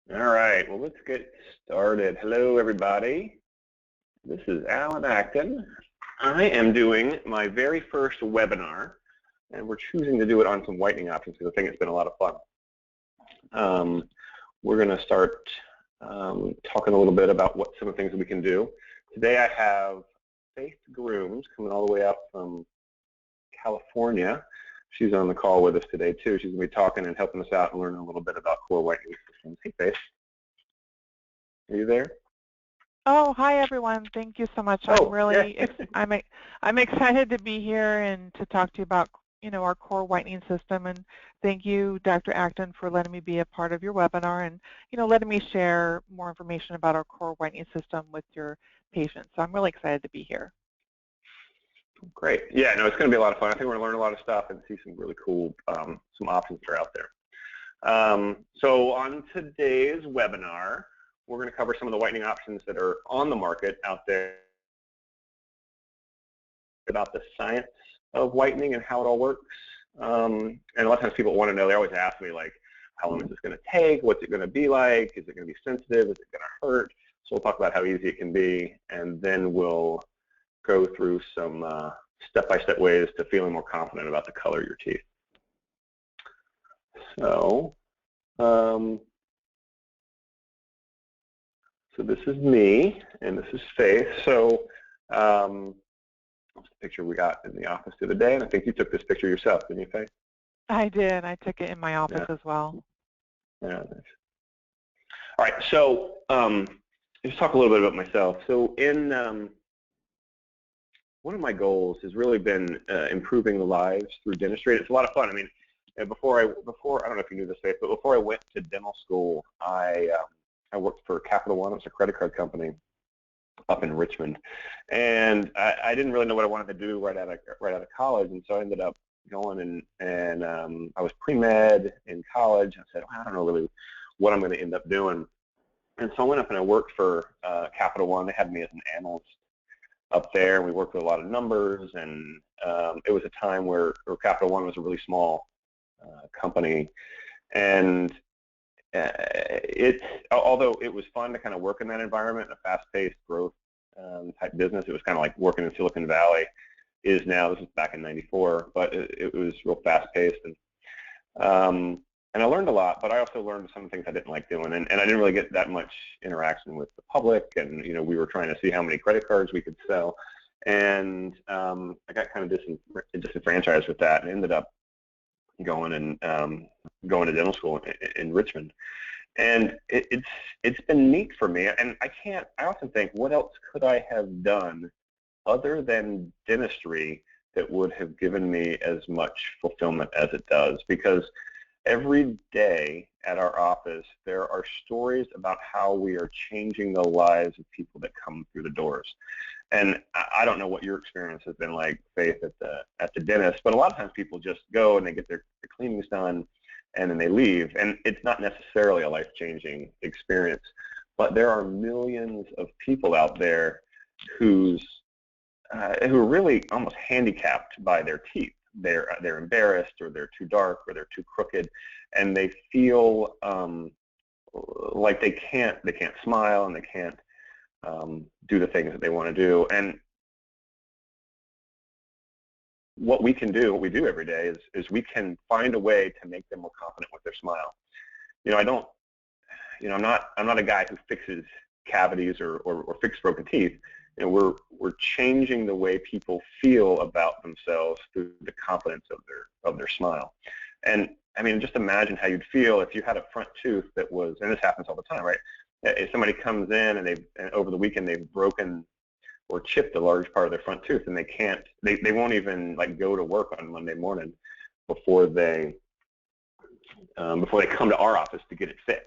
All right, well, let's get started. Hello, everybody. This is Allan Acton. I am doing my very first webinar, and we're choosing to do it on some whitening options because I think it's been a lot of fun. We're going to start talking a little bit about what some of the things that we can do. Today I have Faythe Grooms coming all the way up from California. She's on the call with us today, too. She's going to be talking and helping us out and learning a little bit about KoR Whitening systems. Hey, Faythe. Are you there? Oh, hi, everyone. Thank you so much. I'm excited to be here and to talk to you about, our KoR Whitening system. And thank you, Dr. Acton, for letting me be a part of your webinar and, letting me share more information about our KoR Whitening system with your patients. So I'm really excited to be here. Great. Yeah, no, it's going to be a lot of fun. I think we're going to learn a lot of stuff and see some really cool some options that are out there. So on today's webinar, we're going to cover some of the whitening options that are on the market out there, about the science of whitening and how it all works. And a lot of times people want to know, they always ask me, like, how long is this going to take? What's it going to be like? Is it going to be sensitive? Is it going to hurt? So we'll talk about how easy it can be, and then we'll go through some step-by-step ways to feeling more confident about the color of your teeth. So, so this is me, and this is Faythe. So that's the picture we got in the office the other day, and I think you took this picture yourself, didn't you, Faythe? I did. I took it in my office as well. Yeah, nice. All right, so just talk a little bit about myself. So one of my goals has really been improving the lives through dentistry. It's a lot of fun. I mean, before I don't know if you knew this, Faythe, but before I went to dental school, I worked for Capital One. It was a credit card company up in Richmond, and I didn't really know what I wanted to do right out of college, and so I ended up going and I was pre-med in college. I said, I don't know really what I'm going to end up doing, and so I went up and I worked for Capital One. They had me as an analyst up there, and we worked with a lot of numbers, and it was a time where Capital One was a really small company, and although it was fun to kind of work in that environment, in a fast-paced growth type business, it was kind of like working in Silicon Valley is now. This was back in '94, but it was real fast-paced, and I learned a lot, but I also learned some things I didn't like doing, and I didn't really get that much interaction with the public, and we were trying to see how many credit cards we could sell, and I got kind of disenfranchised with that, and ended up going to dental school in Richmond, and it's been neat for me, and I often think, what else could I have done other than dentistry that would have given me as much fulfillment as it does? Because every day at our office, there are stories about how we are changing the lives of people that come through the doors. And I don't know what your experience has been like, Faythe, at the dentist, but a lot of times people just go and they get their cleanings done and then they leave. And it's not necessarily a life-changing experience. But there are millions of people out there who are really almost handicapped by their teeth. They're embarrassed, or they're too dark, or they're too crooked, and they feel like they can't smile, and they can't do the things that they want to do. And what we do every day is we can find a way to make them more confident with their smile. I'm not a guy who fixes cavities or fixes broken teeth. We're changing the way people feel about themselves through the confidence of their smile. And I mean, just imagine how you'd feel if you had a front tooth that was, and this happens all the time, right? If somebody comes in and over the weekend they've broken or chipped a large part of their front tooth, and they won't even like go to work on Monday morning before they come to our office to get it fixed.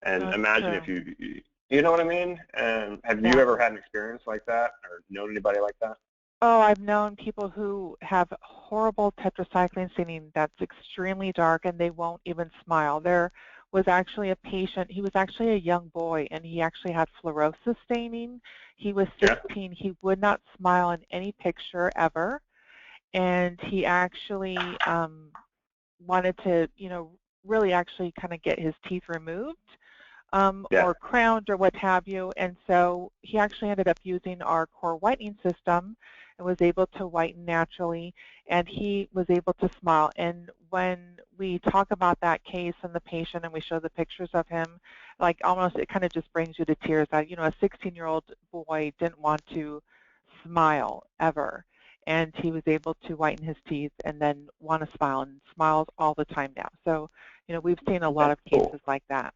And That's imagine true. if you know what I mean? Have you ever had an experience like that, or known anybody like that? Oh, I've known people who have horrible tetracycline staining that's extremely dark, and they won't even smile. There was actually a patient, he was actually a young boy, and he actually had fluorosis staining. He was 16. He would not smile in any picture ever, and he actually wanted to, really actually kind of get his teeth removed. or crowned or what have you. And so he actually ended up using our KoR Whitening system and was able to whiten naturally, and he was able to smile. And when we talk about that case and the patient and we show the pictures of him, like almost it kind of just brings you to tears. That, you know, a 16-year-old boy didn't want to smile ever, and he was able to whiten his teeth and then want to smile, and smiles all the time now. So, you know, we've seen a lot of cases like that.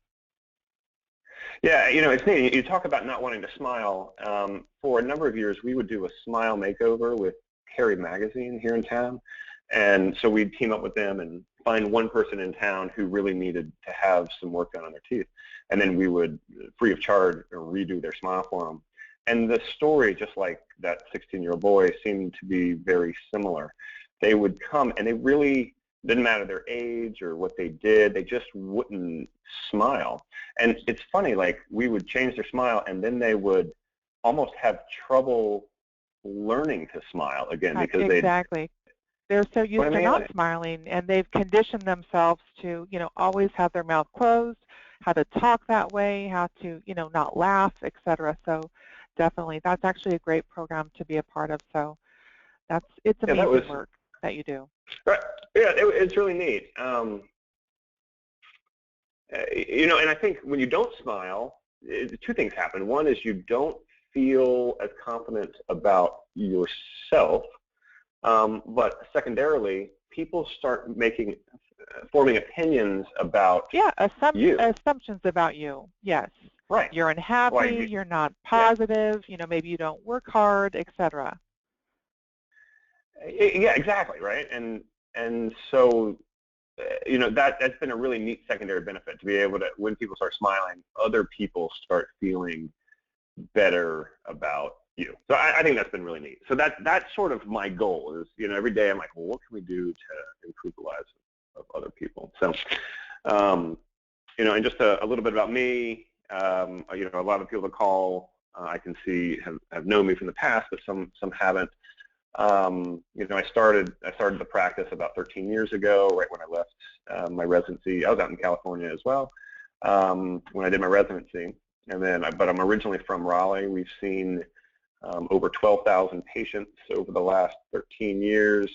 Yeah, you know, it's neat. You talk about not wanting to smile. For a number of years, we would do a smile makeover with Cary magazine here in town. And so we'd team up with them and find one person in town who really needed to have some work done on their teeth. And then we would, free of charge, redo their smile for them. And the story, just like that 16-year-old boy, seemed to be very similar. They would come, and they really didn't matter their age or what they did, they just wouldn't smile. And it's funny, like we would change their smile, and then they would almost have trouble learning to smile again because exactly. They're so used to not smiling, and they've conditioned themselves to, you know, always have their mouth closed, how to talk that way, how to, you know, not laugh, etc. So definitely, that's actually a great program to be a part of. So it's amazing work that you do. Right. Yeah, it's really neat. You know, and I think when you don't smile, two things happen. One is you don't feel as confident about yourself, but secondarily, people start forming opinions about you. Assumptions about you. Yes. Right. You're unhappy. You're not positive. You know, maybe you don't work hard, etc. Yeah, exactly, right. And so, you know, that's been a really neat secondary benefit to be able to, when people start smiling, other people start feeling better about you. So I think that's been really neat. So that's sort of my goal is, you know, every day I'm like, well, what can we do to improve the lives of other people? So, you know, and just a little bit about me, you know, a lot of people that call, I can see have known me from the past, but some haven't. You know, I started the practice about 13 years ago, right when I left my residency. I was out in California as well when I did my residency, and then but I'm originally from Raleigh. We've seen over 12,000 patients over the last 13 years,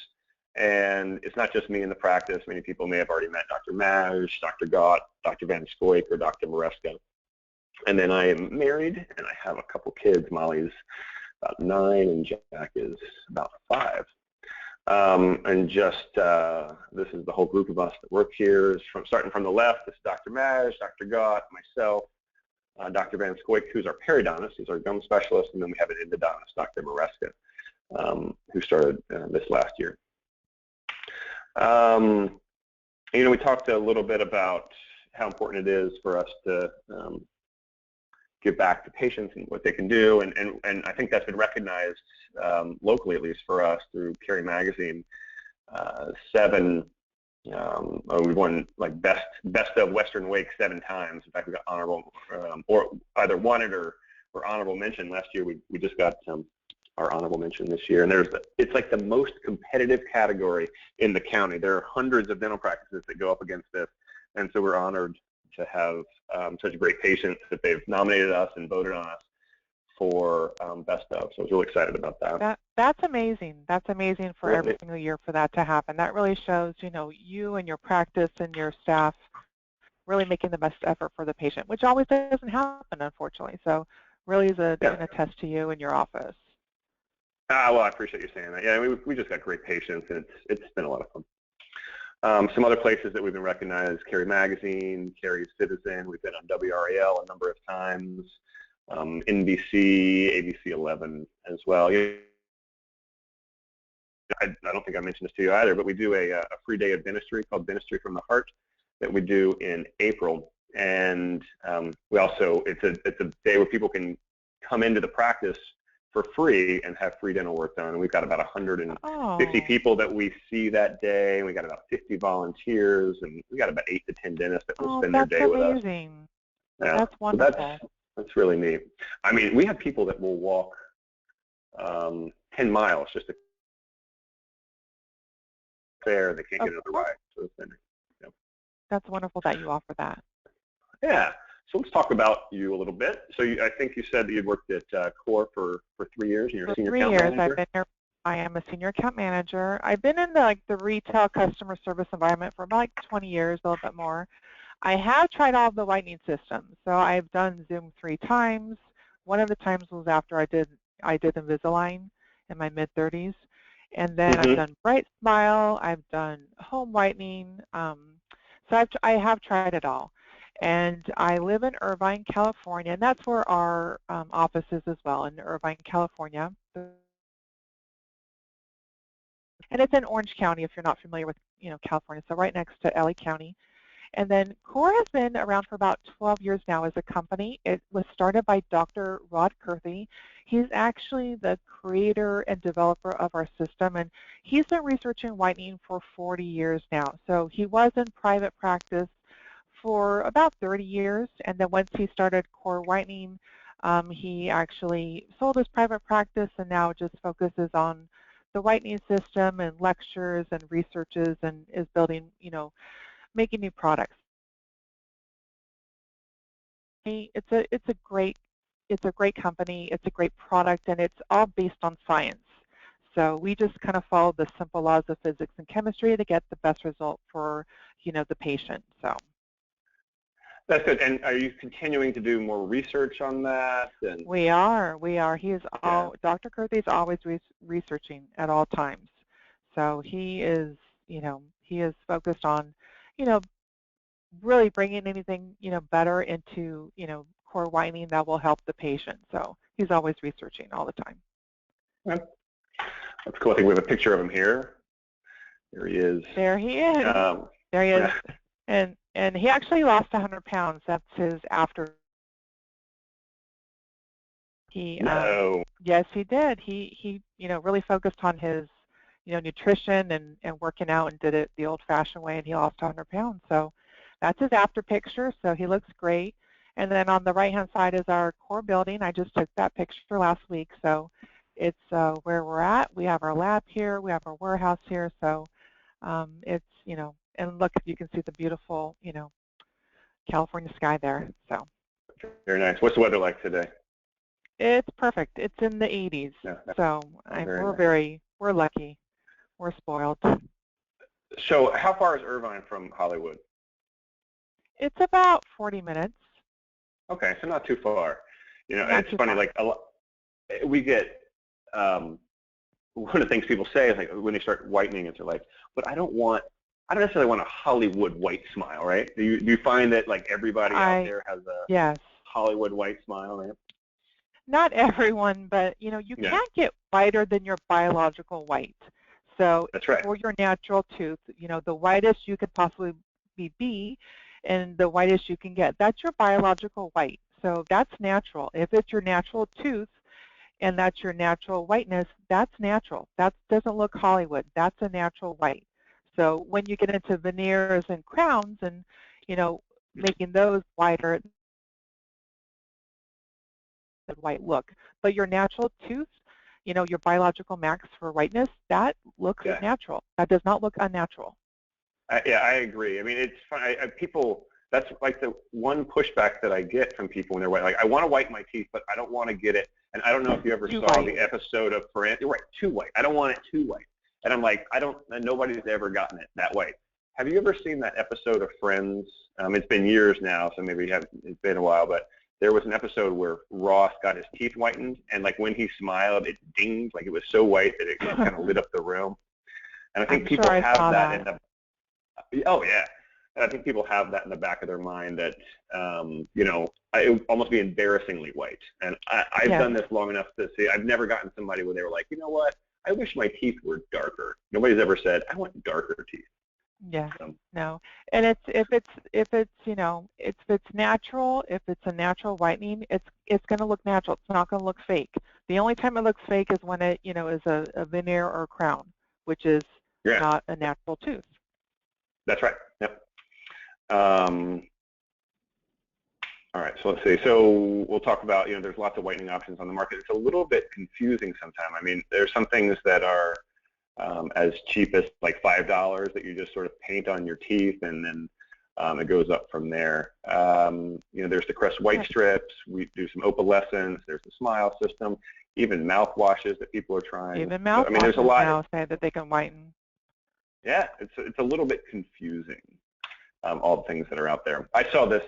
and it's not just me in the practice. Many people may have already met Dr. Maj, Dr. Gott, Dr. Van Scoik, or Dr. Maresca. And then I am married, and I have a couple kids. Molly's about 9, and Jack is about 5. And just this is the whole group of us that work here. Starting from the left, this is Dr. Maj, Dr. Gott, myself, Dr. Van Scoik, who's our periodontist, he's our gum specialist, and then we have an endodontist, Dr. Maresca, who started this last year. You know, we talked a little bit about how important it is for us to give back to patients and what they can do, and I think that's been recognized locally, at least for us, through Cary magazine. We've won like best of Western Wake 7 times. In fact, we got honorable or either won it or honorable mention last year. We just got our honorable mention this year, and it's like the most competitive category in the county. There are hundreds of dental practices that go up against this, and so we're honored to have such great patients that they've nominated us and voted on us for best of. So I was really excited about that. That's amazing. That's amazing for every single year for that to happen. That really shows, you know, you and your practice and your staff really making the best effort for the patient, which always doesn't happen, unfortunately. So really is a test to you and your office. Well, I appreciate you saying that. Yeah, we just got great patients, and it's been a lot of fun. Some other places that we've been recognized: Cary Magazine, Cary Citizen. We've been on WRAL a number of times, NBC, ABC 11 as well. I don't think I mentioned this to you either, but we do a free day of dentistry called Dentistry from the Heart that we do in April, and we also it's a day where people can come into the practice for free and have free dental work done. And we've got about 150 people that we see that day, and we got about 50 volunteers, and we got about 8 to 10 dentists that will spend their day with us. That's amazing. Yeah. That's wonderful. So that's really neat. I mean, we have people that will walk 10 miles just to there. They can't get another ride. So it's been, That's wonderful that you offer that. Yeah. So let's talk about you a little bit. So I think you said that you'd worked at KoR for 3 years, and you're a senior account manager? For 3 years, I've been here. I am a senior account manager. I've been in the retail customer service environment for about 20 years, a little bit more. I have tried all of the whitening systems. So I've done Zoom 3 times. One of the times was after I did Invisalign in my mid-30s. And then I've done Bright Smile. I've done home whitening. So I have tried it all. And I live in Irvine, California, and that's where our office is as well, in Irvine, California. And it's in Orange County, if you're not familiar with California, so right next to LA County. And then KoR has been around for about 12 years now as a company. It was started by Dr. Rod Kurthy. He's actually the creator and developer of our system, and he's been researching whitening for 40 years now. So he was in private practice for about 30 years, and then once he started KoR Whitening, he actually sold his private practice and now just focuses on the whitening system and lectures and researches and is building, making new products. It's a great company. It's a great product, and it's all based on science. So we just kind of follow the simple laws of physics and chemistry to get the best result for the patient. So. That's good. And are you continuing to do more research on that? And we are. He is Dr. Kurthy is always researching at all times. So he is, he is focused on, really bringing anything, better into, KoR Whitening that will help the patient. So he's always researching all the time. Okay. That's cool. I think we have a picture of him here. There he is. There he is. There he is. And he actually lost 100 pounds. That's his after. Yes, he did. He really focused on his, nutrition and working out and did it the old-fashioned way, and he lost 100 pounds. So that's his after picture. So he looks great. And then on the right-hand side is our KoR building. I just took that picture last week. So it's where we're at. We have our lab here. We have our warehouse here. So it's, and look, you can see the beautiful, California sky there. So very nice. What's the weather like today? It's perfect. It's in the 80s. Yeah, so we're lucky. We're spoiled. So how far is Irvine from Hollywood? It's about 40 minutes. Okay, so not too far. It's funny. Like we get one of the things people say is like when they start whitening, it's like, but I don't necessarily want a Hollywood white smile, right? Do you find that like everybody out there has a Hollywood white smile, right? Not everyone, but you can't get whiter than your biological white. So that's right. For your natural tooth, the whitest you could possibly be, and the whitest you can get, that's your biological white. So that's natural. If it's your natural tooth and that's your natural whiteness, that's natural. That doesn't look Hollywood. That's a natural white. So when you get into veneers and crowns and, making those whiter, the white look. But your natural tooth, your biological max for whiteness, that looks natural. That does not look unnatural. Yeah, I agree. I mean, it's fun. People, that's like the one pushback that I get from people when they're white. Like, I want to whiten my teeth, but I don't want to get it. And I don't know if you ever saw the episode of Friends. You're right, too white. I don't want it too white. And I'm like, nobody's ever gotten it that white. Have you ever seen that episode of Friends? It's been years now, so maybe it's been a while, but there was an episode where Ross got his teeth whitened, and like when he smiled, it dinged, like it was so white that it kind of lit up the room. And I think people have that in the, oh yeah, and I think people have that in the back of their mind that, it would almost be embarrassingly white. And I've done this long enough to see, I've never gotten somebody where they were like, you know what, I wish my teeth were darker. Nobody's ever said, I want darker teeth. Yeah, no, and if it's natural, if it's a natural whitening, it's going to look natural. It's not going to look fake. The only time it looks fake is when it is a veneer or a crown, which is not a natural tooth. That's right. Yep. All right, so let's see. So we'll talk about, there's lots of whitening options on the market. It's a little bit confusing sometimes. I mean, there's some things that are as cheap as like $5 that you just sort of paint on your teeth, and then It goes up from there. You know, there's the Crest White strips. We do some opalescence. There's the Smile system. Even mouthwashes that people are trying. Even mouthwashes, I mean, there's a lot now say that they can whiten. Yeah, it's a little bit confusing. All the things that are out there. I saw this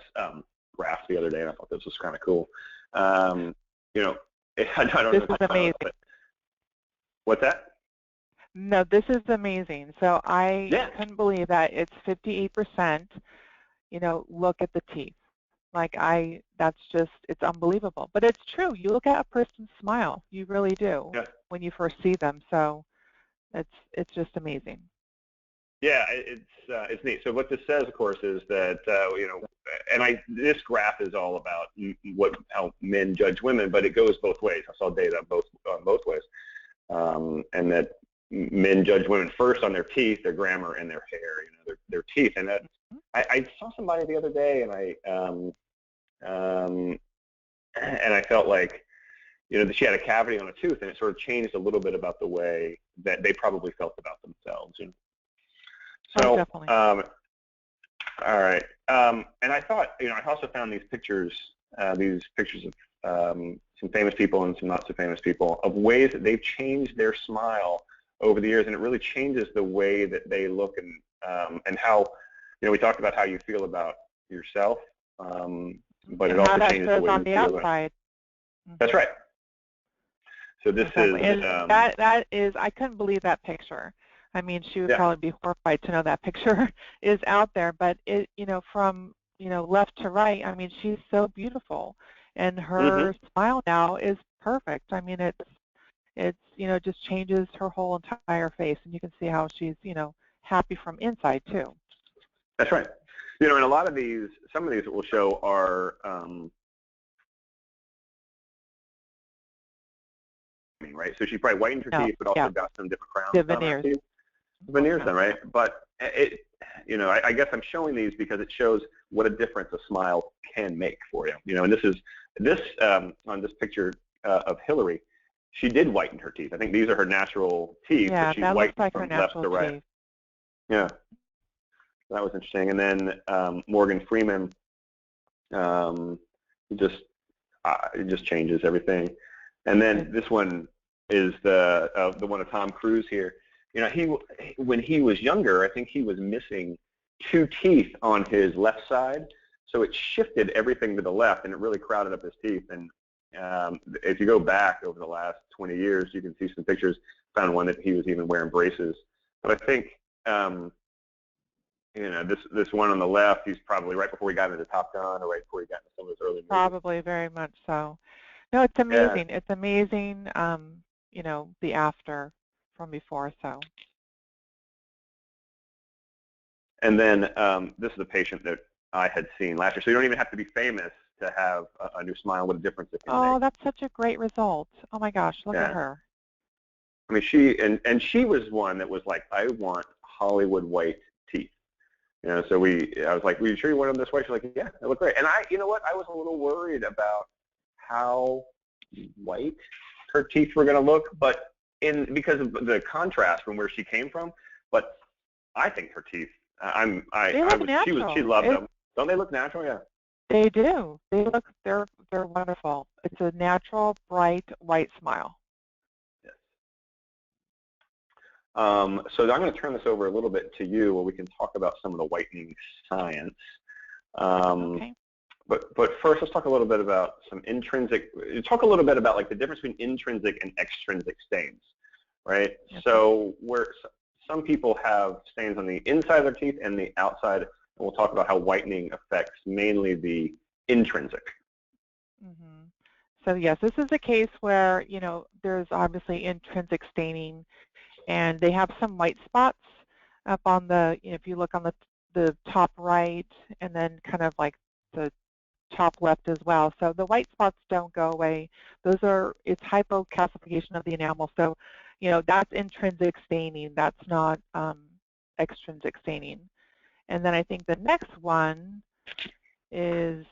graph the other day, and I thought this was kind of cool. You know, I don't this know. This is amazing. What's that? No, this is amazing. So I couldn't believe that it's 58%. You know, look at the teeth. Like that's just, it's unbelievable. But it's true. You look at a person's smile, you really do when you first see them. So it's just amazing. Yeah, it's neat. So what this says, of course, is that you know, and this graph is all about how men judge women, but it goes both ways. I saw data both ways, and that men judge women first on their teeth, their grammar, and their hair. You know, their teeth. And that I saw somebody the other day, and I felt like, you know, that she had a cavity on a tooth, and it sort of changed a little bit about the way that they probably felt about themselves. You know? So, definitely. All right. And I thought, you know, I also found these pictures of some famous people and some not so famous people, of ways that they've changed their smile over the years, and it really changes the way that they look, and how, you know, we talked about how you feel about yourself, but it also changes the way on you the feel outside. That's right. So this is that is, I couldn't believe that picture. I mean, she would probably be horrified to know that picture is out there, but it, you know, from, you know, left to right, I mean, she's so beautiful, and her smile now is perfect. I mean, it's, you know, just changes her whole entire face, and you can see how she's, you know, happy from inside too. That's right. You know, and a lot of these, some of these that we'll show are, right? So she probably whitened her teeth, but also got some different crowns. The veneers. Veneers then, right? But it, you know, I guess I'm showing these because it shows what a difference a smile can make for you. You know, and this on this picture of Hillary, she did whiten her teeth. I think these are her natural teeth, but she whitened from left to right. Teeth. Yeah, that was interesting. And then Morgan Freeman, it just changes everything. And then this one is the one of Tom Cruise here. You know, when he was younger, I think he was missing 2 teeth on his left side, so it shifted everything to the left, and it really crowded up his teeth. And if you go back over the last 20 years, you can see some pictures. Found one that he was even wearing braces. But I think, you know, this one on the left, he's probably right before he got into Top Gun, or right before he got into some of his early movies. Probably, very much so. No, it's amazing. Yeah. It's amazing, you know, the after from before, so. And then this is a patient that I had seen last year. So you don't even have to be famous to have a new smile. What a difference it can make. Oh, that's such a great result. Oh my gosh, look at her. I mean, she was one that was like, I want Hollywood white teeth. You know, so I was like, were you sure you wanted them this way? She's like, yeah, they look great. And you know what? I was a little worried about how white her teeth were going to look, but because of the contrast from where she came from. But I think her teeth, she loved them. Don't they look natural? Yeah. They do. They're wonderful. It's a natural, bright, white smile. Yes. So I'm going to turn this over a little bit to you, where we can talk about some of the whitening science. Okay. But first, let's talk a little bit about talk a little bit about like the difference between intrinsic and extrinsic stains, right? Okay. So where some people have stains on the inside of their teeth and the outside, and we'll talk about how whitening affects mainly the intrinsic. Mm-hmm. So yes, this is a case where, you know, there's obviously intrinsic staining, and they have some white spots up on the, you know, if you look on the top right, and then kind of like the top left as well. So the white spots don't go away. It's hypocalcification of the enamel. So, you know, that's intrinsic staining. That's not extrinsic staining. And then I think the next one is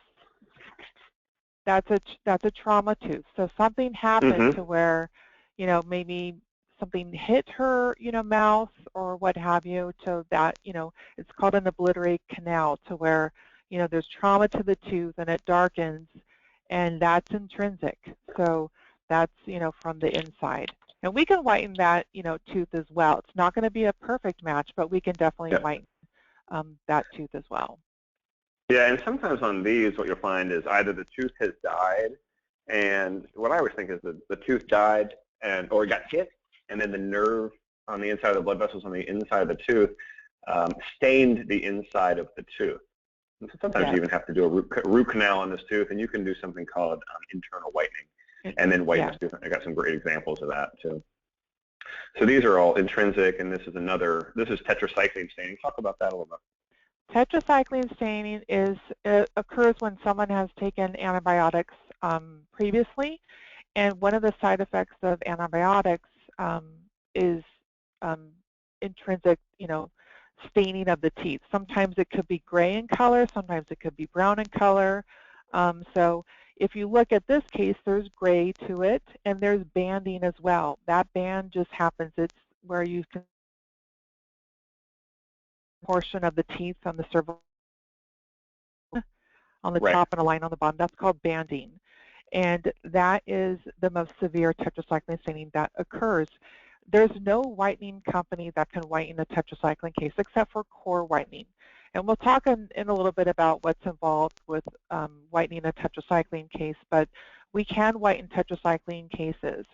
that's a trauma tooth. So something happened to where, you know, maybe something hit her, mouth or what have you, so that, it's called an obliterate canal, to where, there's trauma to the tooth and it darkens, and that's intrinsic. So that's, from the inside. And we can whiten that, tooth as well. It's not going to be a perfect match, but we can definitely whiten that tooth as well. Yeah, and sometimes on these, what you'll find is either the tooth has died, and what I always think is the tooth died, or it got hit, and then the nerve on the inside of the blood vessels on the inside of the tooth stained the inside of the tooth. And so sometimes you even have to do a root canal on this tooth, and you can do something called internal whitening, and then whiten this tooth. I got some great examples of that too. So these are all intrinsic, and this is tetracycline staining. Talk about that a little bit. Tetracycline staining occurs when someone has taken antibiotics previously, and one of the side effects of antibiotics is intrinsic, staining of the teeth. Sometimes it could be gray in color, sometimes it could be brown in color. So if you look at this case, there's gray to it, and there's banding as well. That band just happens. It's where you can portion of the teeth on the cervical, on the top and a line on the bottom. That's called banding. And that is the most severe tetracycline staining that occurs. There's no whitening company that can whiten a tetracycline case except for KoR Whitening. And we'll talk in a little bit about what's involved with whitening a tetracycline case, but we can whiten tetracycline cases.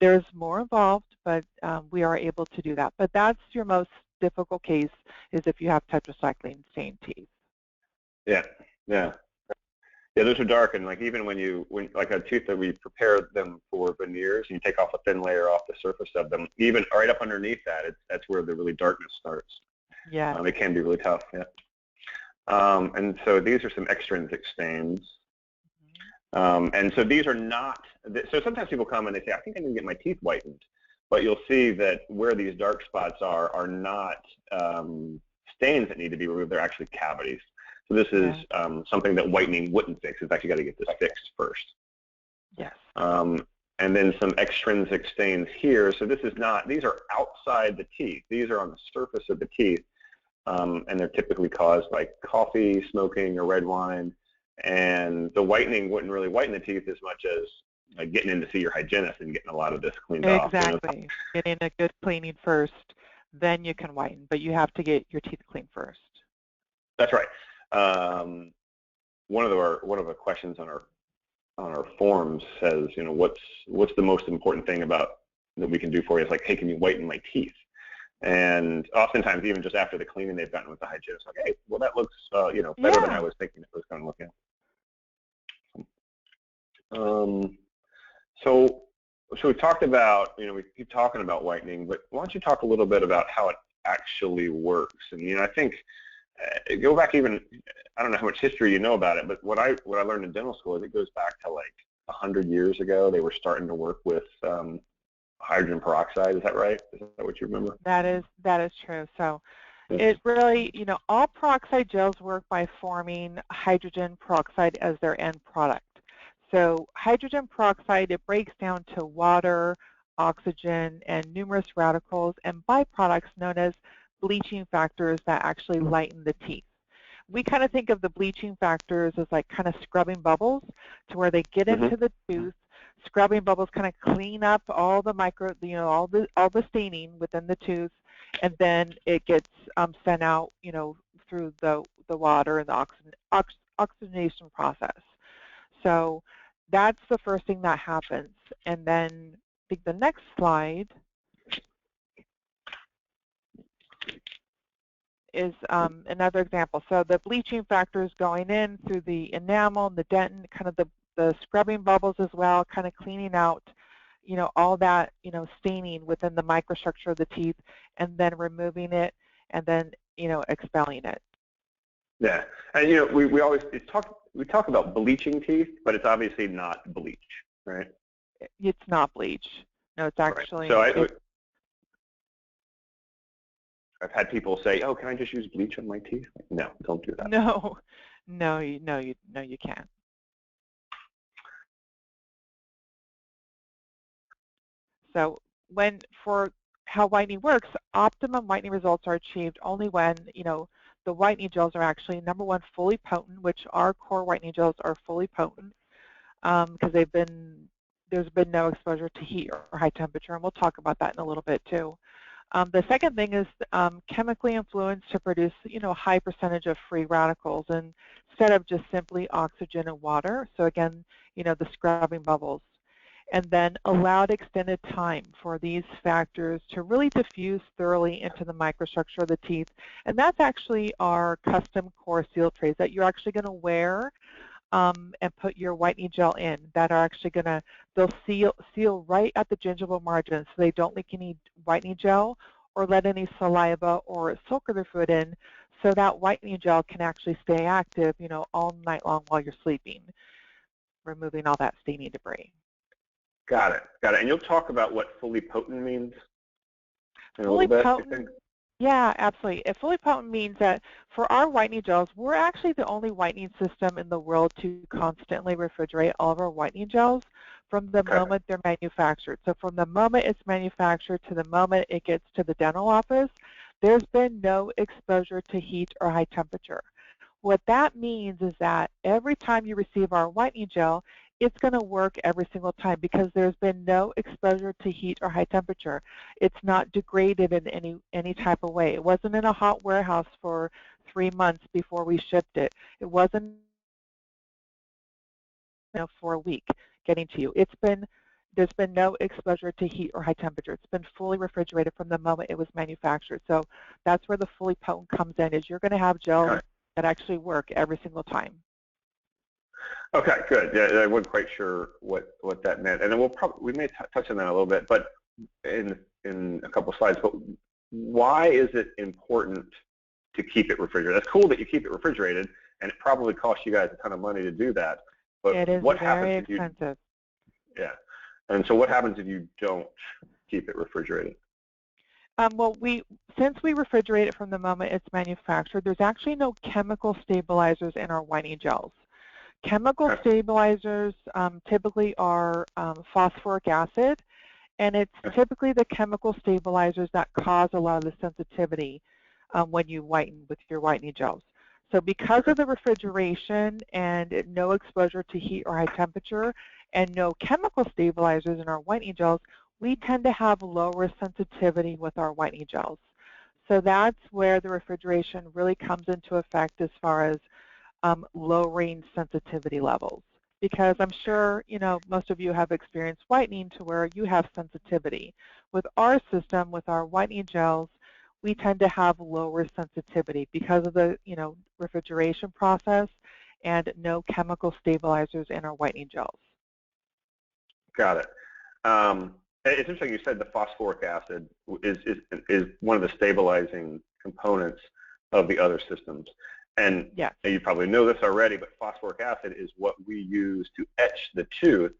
There's more involved, but we are able to do that. But that's your most difficult case, is if you have tetracycline stained teeth. Yeah, those are dark, and like even when like a tooth that we prepare them for veneers, and you take off a thin layer off the surface of them, even right up underneath that, that's where the really darkness starts. Yeah, it can be really tough. Yeah, and so these are some extrinsic stains, and so these are not. So sometimes people come and they say, "I think I need to get my teeth whitened," but you'll see that where these dark spots are not stains that need to be removed. They're actually cavities. So this is something that whitening wouldn't fix. It's actually got to get this fixed first. Yes. And then some extrinsic stains here. So this is not, these are outside the teeth. These are on the surface of the teeth, and they're typically caused by coffee, smoking, or red wine. And the whitening wouldn't really whiten the teeth as much as getting in to see your hygienist and getting a lot of this cleaned off. Exactly. Getting a good cleaning first, then you can whiten, but you have to get your teeth cleaned first. That's right. One of the questions on our forums says, what's the most important thing that we can do for you? It's like, hey, can you whiten my teeth? And oftentimes, even just after the cleaning they've gotten with the hygienist, like, hey, well, that looks better than I was thinking it was going to look. So we talked about, we keep talking about whitening, but why don't you talk a little bit about how it actually works? And I think go back even, I don't know how much history you know about it, but what I learned in dental school is it goes back to like 100 years ago. They were starting to work with hydrogen peroxide. Is that right? Is that what you remember? That is true. So it really, all peroxide gels work by forming hydrogen peroxide as their end product. So hydrogen peroxide, it breaks down to water, oxygen, and numerous radicals and byproducts known as bleaching factors that actually lighten the teeth. We kind of think of the bleaching factors as like kind of scrubbing bubbles, to where they get into the tooth. Scrubbing bubbles kind of clean up all the all the staining within the tooth, and then it gets sent out, through the water and the oxygenation process. So that's the first thing that happens. And then I think the next slide is another example. So the bleaching factors going in through the enamel and the dentin, kind of the scrubbing bubbles as well, kind of cleaning out, all that, staining within the microstructure of the teeth, and then removing it, and then, expelling it. Yeah, and we talk about bleaching teeth, but it's obviously not bleach, right? It's not bleach. No, it's actually. Right. So I've had people say, "Oh, can I just use bleach on my teeth?" No, don't do that. No, you can't. So for how whitening works, optimum whitening results are achieved only when, the whitening gels are actually, number one, fully potent, which our KoR Whitening gels are fully potent because there's been no exposure to heat or high temperature, and we'll talk about that in a little bit too. The second thing is chemically influenced to produce, a high percentage of free radicals instead of just simply oxygen and water. So again, the scrubbing bubbles. And then allowed extended time for these factors to really diffuse thoroughly into the microstructure of the teeth. And that's actually our custom KoR seal trays that you're actually going to wear and put your whitening gel in that are actually going to, they'll seal right at the gingival margin so they don't leak any whitening gel or let any saliva or silk or fluid in, so that whitening gel can actually stay active, all night long while you're sleeping, removing all that staining debris. Got it. And you'll talk about what fully potent means in fully a little bit, potent, I think? Yeah, absolutely. Fully potent means that for our whitening gels, we're actually the only whitening system in the world to constantly refrigerate all of our whitening gels from the moment they're manufactured. So from the moment it's manufactured to the moment it gets to the dental office, there's been no exposure to heat or high temperature. What that means is that every time you receive our whitening gel, it's going to work every single time because there's been no exposure to heat or high temperature. It's not degraded in any type of way. It wasn't in a hot warehouse for 3 months before we shipped it. It wasn't for a week getting to you. There's been no exposure to heat or high temperature. It's been fully refrigerated from the moment it was manufactured. So that's where the fully potent comes in, is you're going to have gels that actually work every single time. Okay, good. Yeah, I wasn't quite sure what that meant, and then we may touch on that a little bit, but in a couple slides. But why is it important to keep it refrigerated? That's cool that you keep it refrigerated, and it probably costs you guys a ton of money to do that. But it is what very happens if expensive. Yeah, and so what happens if you don't keep it refrigerated? Well, since we refrigerate it from the moment it's manufactured, there's actually no chemical stabilizers in our whitening gels. Chemical stabilizers typically are phosphoric acid, and it's typically the chemical stabilizers that cause a lot of the sensitivity when you whiten with your whitening gels. So because of the refrigeration and no exposure to heat or high temperature and no chemical stabilizers in our whitening gels, we tend to have lower sensitivity with our whitening gels. So that's where the refrigeration really comes into effect as far as lowering sensitivity levels, because I'm sure most of you have experienced whitening to where you have sensitivity. With our system, with our whitening gels, we tend to have lower sensitivity because of the refrigeration process and no chemical stabilizers in our whitening gels. Got it. It's interesting you said the phosphoric acid is one of the stabilizing components of the other systems. And you probably know this already, but phosphoric acid is what we use to etch the tooth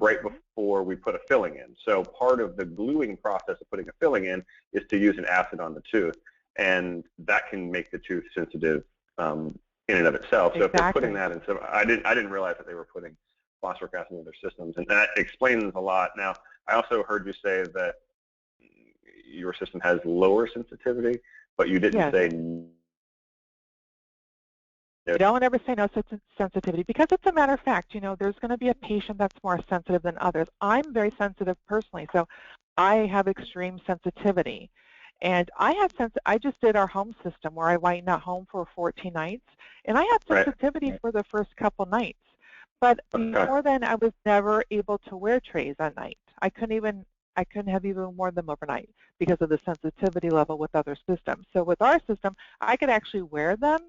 right before we put a filling in. So part of the gluing process of putting a filling in is to use an acid on the tooth, and that can make the tooth sensitive in and of itself. So if they're putting that in, so I didn't realize that they were putting phosphoric acid in their systems, and that explains a lot. Now, I also heard you say that your system has lower sensitivity, but you didn't say. You don't ever say no sensitivity because it's a matter of fact. There's going to be a patient that's more sensitive than others. I'm very sensitive personally, so I have extreme sensitivity. And I just did our home system where I whitened at home for 14 nights, and I had sensitivity for the first couple nights. But before then, I was never able to wear trays at night. I couldn't have even worn them overnight because of the sensitivity level with other systems. So with our system, I could actually wear them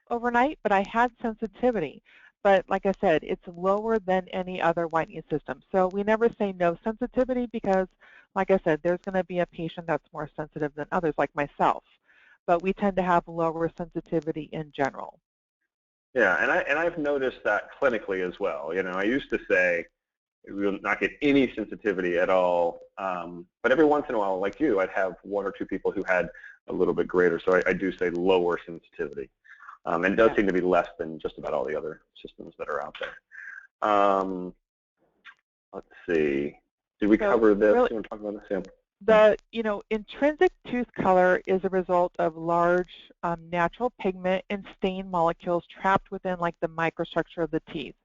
overnight, but I had sensitivity. But like I said, it's lower than any other whitening system. So we never say no sensitivity because, like I said, there's going to be a patient that's more sensitive than others, like myself. But we tend to have lower sensitivity in general. Yeah, and I've noticed that clinically as well. I used to say we will not get any sensitivity at all, but every once in a while, like you, I'd have 1 or 2 people who had a little bit greater. So I do say lower sensitivity. And it does seem to be less than just about all the other systems that are out there. Let's see. Did we cover this? You want to talk about this? The intrinsic tooth color is a result of large natural pigment and stain molecules trapped within like the microstructure of the teeth.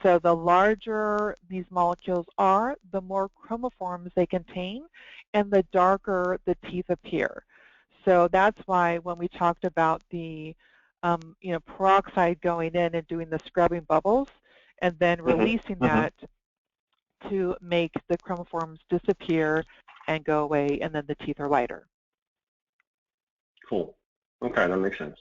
So the larger these molecules are, the more chromophores they contain, and the darker the teeth appear. So that's why when we talked about the peroxide going in and doing the scrubbing bubbles and then releasing that to make the chromophores disappear and go away, and then the teeth are lighter. Cool. Okay, that makes sense.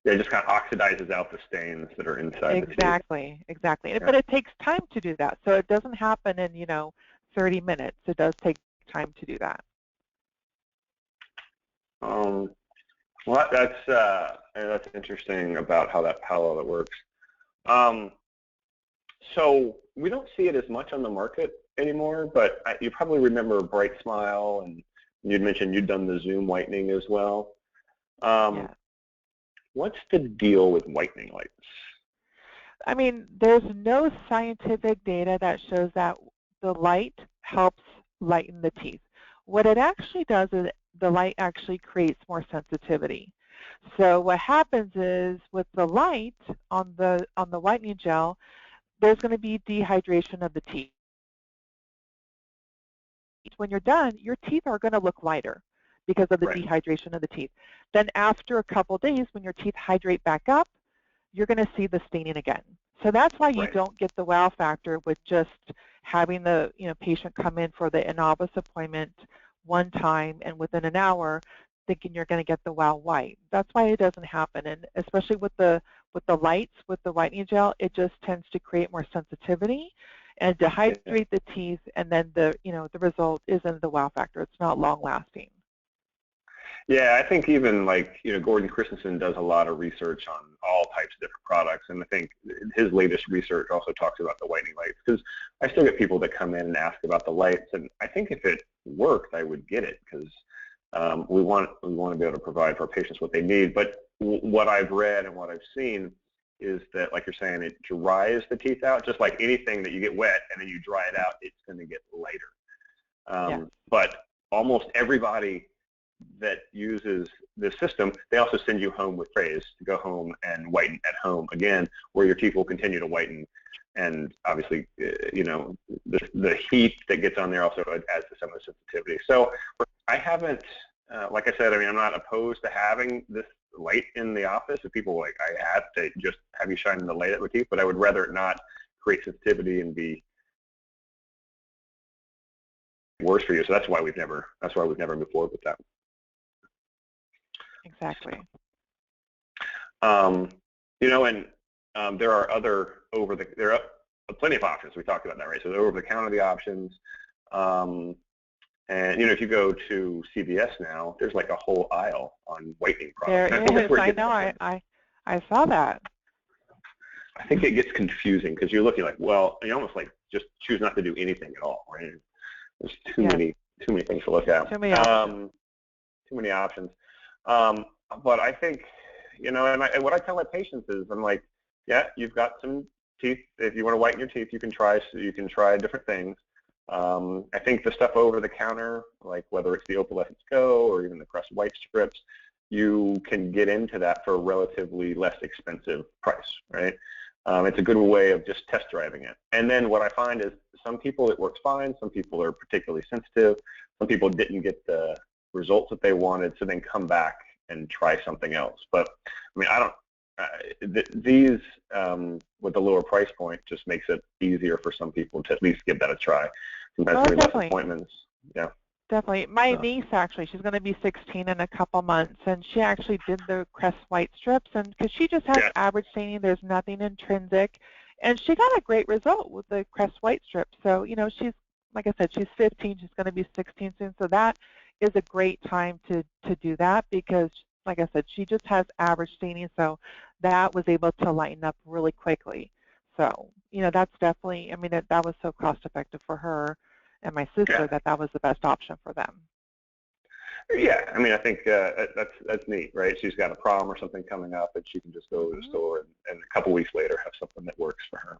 Yeah, it just kind of oxidizes out the stains that are inside the teeth. Exactly. Yeah. But it takes time to do that. So it doesn't happen in, 30 minutes. It does take time to do that. Well, that's interesting about how all that works. So we don't see it as much on the market anymore, but you probably remember Bright Smile, and you'd mentioned you'd done the Zoom whitening as well. Yeah. What's the deal with whitening lights? I mean, there's no scientific data that shows that the light helps lighten the teeth. What it actually does is the light actually creates more sensitivity. So what happens is with the light on the whitening gel, there's going to be dehydration of the teeth. When you're done, your teeth are going to look lighter because of the dehydration of the teeth. Then after a couple days, when your teeth hydrate back up, you're going to see the staining again. So that's why you don't get the wow factor with just having the patient come in for the in-office appointment one time and within an hour thinking you're going to get the wow white. That's why it doesn't happen. And especially with the lights, with the whitening gel, it just tends to create more sensitivity and dehydrate the teeth, and then the result isn't the wow factor. It's not long lasting. Yeah, I think even like Gordon Christensen does a lot of research on all types of different products, and I think his latest research also talks about the whitening lights, because I still get people that come in and ask about the lights, and I think if it worked, I would get it, because we want to be able to provide for our patients what they need. But what I've read and what I've seen is that, like you're saying, it dries the teeth out, just like anything that you get wet and then you dry it out, it's going to get lighter. But almost everybody that uses this system, they also send you home with trays to go home and whiten at home again, where your teeth will continue to whiten. And obviously, the heat that gets on there also adds to some of the sensitivity. So I haven't, like I said, I'm not opposed to having this light in the office. If people I have to just have you shine the light at my teeth, but I would rather it not create sensitivity and be worse for you. So that's why we've never moved forward with that. Exactly. There are plenty of options. We talked about that, right? So the over-the-counter options. And if you go to CVS now, there's like a whole aisle on whitening products. There is. I know. I saw that. I think it gets confusing because you're looking like, well, you almost like just choose not to do anything at all, right? There's too many things to look at. Too many options. Too many options. But I think, and what I tell my patients is, I'm like, yeah, you've got some teeth. If you want to whiten your teeth, you can try different things. I think the stuff over the counter, like whether it's the Opalescence Go or even the Crest White strips, you can get into that for a relatively less expensive price, right? It's a good way of just test driving it. And then what I find is some people it works fine, some people are particularly sensitive, some people didn't get the results that they wanted, so then come back and try something else. But I mean, these with the lower price point just makes it easier for some people to at least give that a try. Sometimes less appointments. Yeah. Definitely. My niece, actually, she's going to be 16 in a couple months, and she actually did the Crest White strips, and because she just has average staining, there's nothing intrinsic, and she got a great result with the Crest White strips. So, she's, like I said, she's 15, she's going to be 16 soon, so that is a great time to do that because, like I said, she just has average staining, so that was able to lighten up really quickly. So, that's definitely, I mean, that was so cost effective for her and my sister that was the best option for them. Yeah, I mean, I think that's neat, right? She's got a prom or something coming up, and she can just go to the store and a couple weeks later have something that works for her.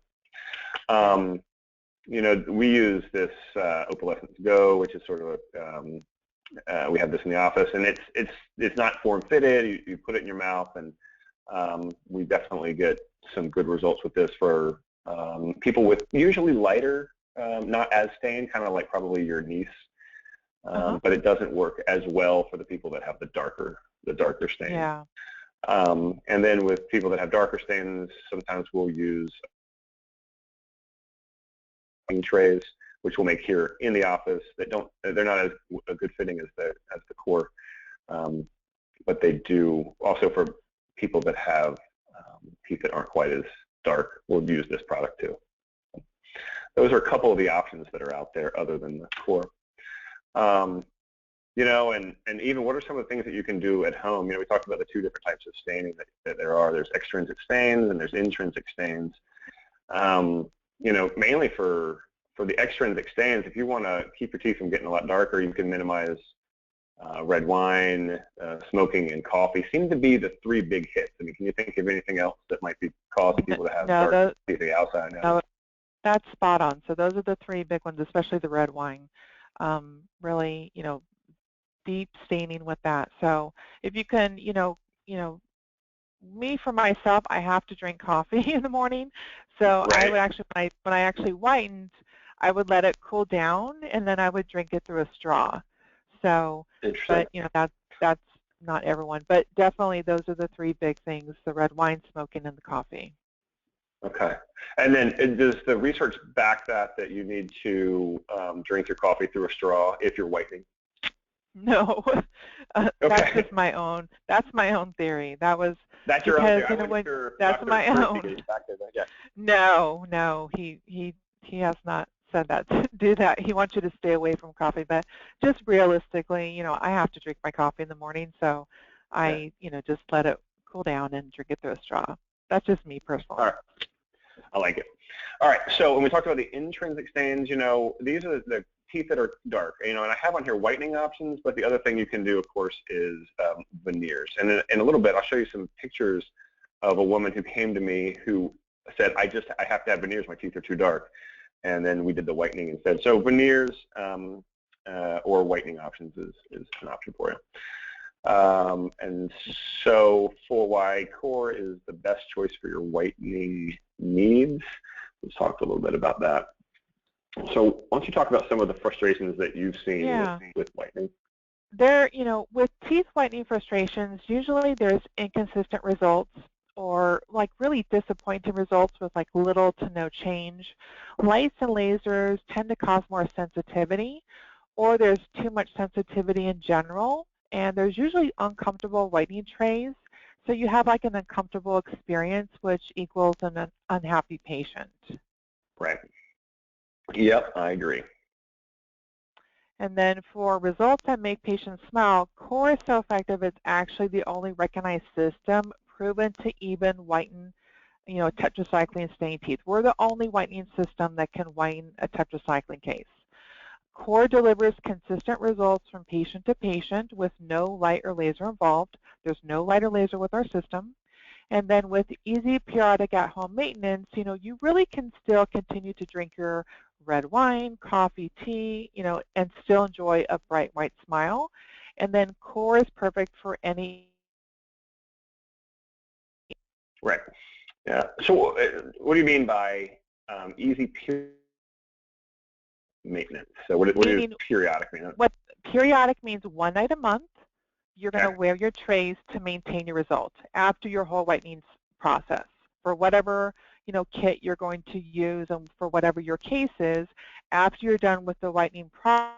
you know, we use this Opalescence Go, which is sort of a, we have this in the office, and it's not form-fitted. You put it in your mouth, and we definitely get some good results with this for people with usually lighter, not as stained, kind of like probably your niece, but it doesn't work as well for the people that have the darker stains. Yeah. And then with people that have darker stains, sometimes we'll use trays, which we'll make here in the office. They're not as a good fitting as the KoR, but they do also for people that have teeth that aren't quite as dark. We'll use this product too. Those are a couple of the options that are out there other than the KoR. You know, and even what are some of the things that you can do at home? You know, we talked about the two different types of staining that there are. There's extrinsic stains and there's intrinsic stains. You know, mainly for the extrinsic stains, if you want to keep your teeth from getting a lot darker, you can minimize red wine, smoking, and coffee. Seem to be the three big hits. I mean, can you think of anything else that might be causing people to have dark teeth on the outside? No, that's spot on. So those are the three big ones, especially the red wine. Really, you know, deep staining with that. So if you can, you know, me for myself, I have to drink coffee in the morning. So right. I would actually, when I actually whitened, I would let it cool down and then I would drink it through a straw. So, but you know, that's not everyone, but definitely those are the three big things: the red wine, smoking, and the coffee. Okay. And then does the research back that you need to drink your coffee through a straw if you're whitening? No, okay. That's just my own. That's my own theory. That's your own theory. You know, that's my own. Yeah. No, he has not said that to do that. He wants you to stay away from coffee, but just realistically, you know, I have to drink my coffee in the morning, so I, you know, just let it cool down and drink it through a straw. That's just me personally. All right. I like it. All right. So when we talked about the intrinsic stains, you know, these are the teeth that are dark, you know, and I have on here whitening options, but the other thing you can do, of course, is veneers. And in a little bit, I'll show you some pictures of a woman who came to me who said, I have to have veneers, my teeth are too dark. And then we did the whitening instead. So veneers or whitening options is an option for you. And so for why KoR is the best choice for your whitening needs, let's talk a little bit about that. So why don't you talk about some of the frustrations that you've seen with whitening? There, you know, with teeth whitening frustrations, usually there's inconsistent results or like really disappointing results with like little to no change. Lights and lasers tend to cause more sensitivity, or there's too much sensitivity in general, and there's usually uncomfortable whitening trays. So you have like an uncomfortable experience, which equals an unhappy patient. Right. Yep, I agree. And then for results that make patients smile, KoR is so effective it's actually the only recognized system proven to even whiten, you know, tetracycline stained teeth. We're the only whitening system that can whiten a tetracycline case. KoR delivers consistent results from patient to patient with no light or laser involved. There's no light or laser with our system. And then with easy periodic at-home maintenance, you know, you really can still continue to drink your red wine, coffee, tea, you know, and still enjoy a bright white smile. And then KoR is perfect for any. Right. Yeah. So what do you mean by easy maintenance? So what does periodic mean? What periodic means 1 night a month. You're going to wear your trays to maintain your results after your whole whitening process. For whatever, you know, kit you're going to use and for whatever your case is, after you're done with the whitening process,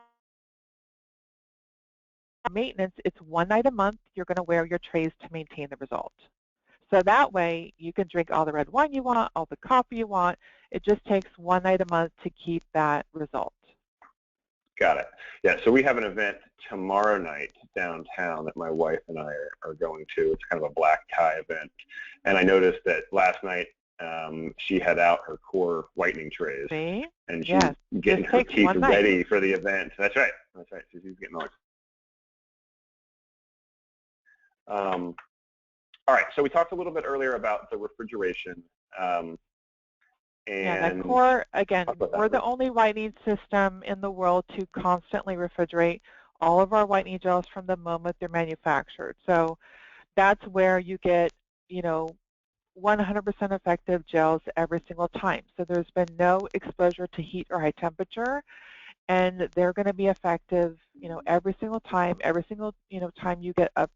maintenance, it's 1 night a month. You're going to wear your trays to maintain the result. So that way you can drink all the red wine you want, all the coffee you want. It just takes 1 night a month to keep that result. Got it. Yeah, so we have an event tomorrow night downtown that my wife and I are going to. It's kind of a black tie event. And I noticed that last night she had out her KoR whitening trays. See? And she's getting her teeth ready for the event. That's right. That's right. She's getting all right, so we talked a little bit earlier about the refrigeration. Yeah, that And KoR, again, talk about that we're one. the only whitening system in the world to constantly refrigerate all of our whitening gels from the moment they're manufactured. So that's where you get, 100% effective gels every single time. So there's been no exposure to heat or high temperature, and they're going to be effective, every single time. Every single, time you get a,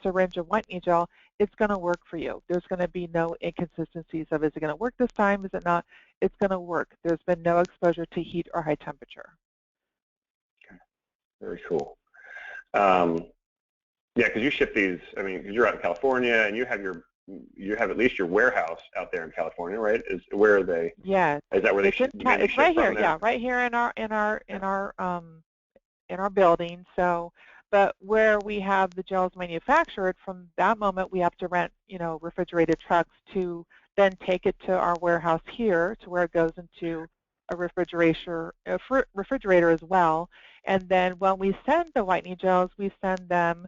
syringe of whitening gel, it's going to work for you. There's going to be no inconsistencies of, is it going to work this time? Is it not? It's going to work. There's been no exposure to heat or high temperature. Okay. Very cool. Yeah, because you ship these. I mean, you're out in California, and you have at least your warehouse out there in California, right? Where are they? Yeah. Is that where they ship? It's right here. Yeah, right here in our building. So, but where we have the gels manufactured, from that moment we have to rent, refrigerated trucks to then take it to our warehouse here, to where it goes into a refrigerator as well. And then when we send the whitening gels, we send them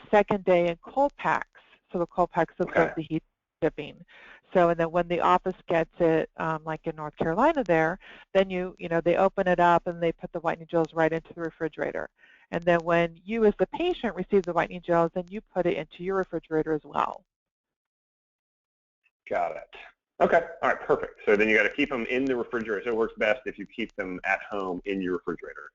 second day in cold packs. So the cold packs absorb the heat shipping. So, and then when the office gets it, like in North Carolina there, then they open it up and they put the whitening gels right into the refrigerator. And then when you as the patient receive the whitening gels, then you put it into your refrigerator as well. Got it. Okay. All right. Perfect. So then you got to keep them in the refrigerator. So it works best if you keep them at home in your refrigerator.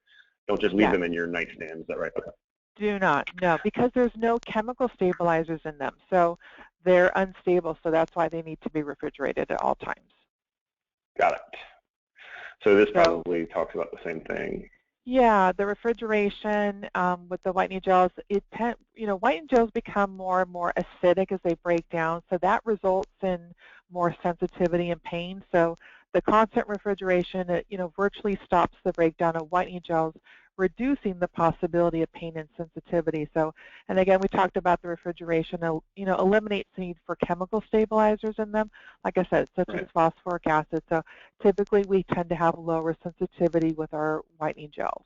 Don't just leave them in your nightstand. Is that right? Okay. Do not, no, because there's no chemical stabilizers in them. So they're unstable. So that's why they need to be refrigerated at all times. Got it. So this probably talks about the same thing. Yeah, the refrigeration with the whitening gels, whitening gels become more and more acidic as they break down, so that results in more sensitivity and pain. So the constant refrigeration, virtually stops the breakdown of whitening gels, reducing the possibility of pain and sensitivity. So, and again, we talked about the refrigeration, eliminates the need for chemical stabilizers in them, like I said, such as phosphoric acid. So typically we tend to have lower sensitivity with our whitening gels.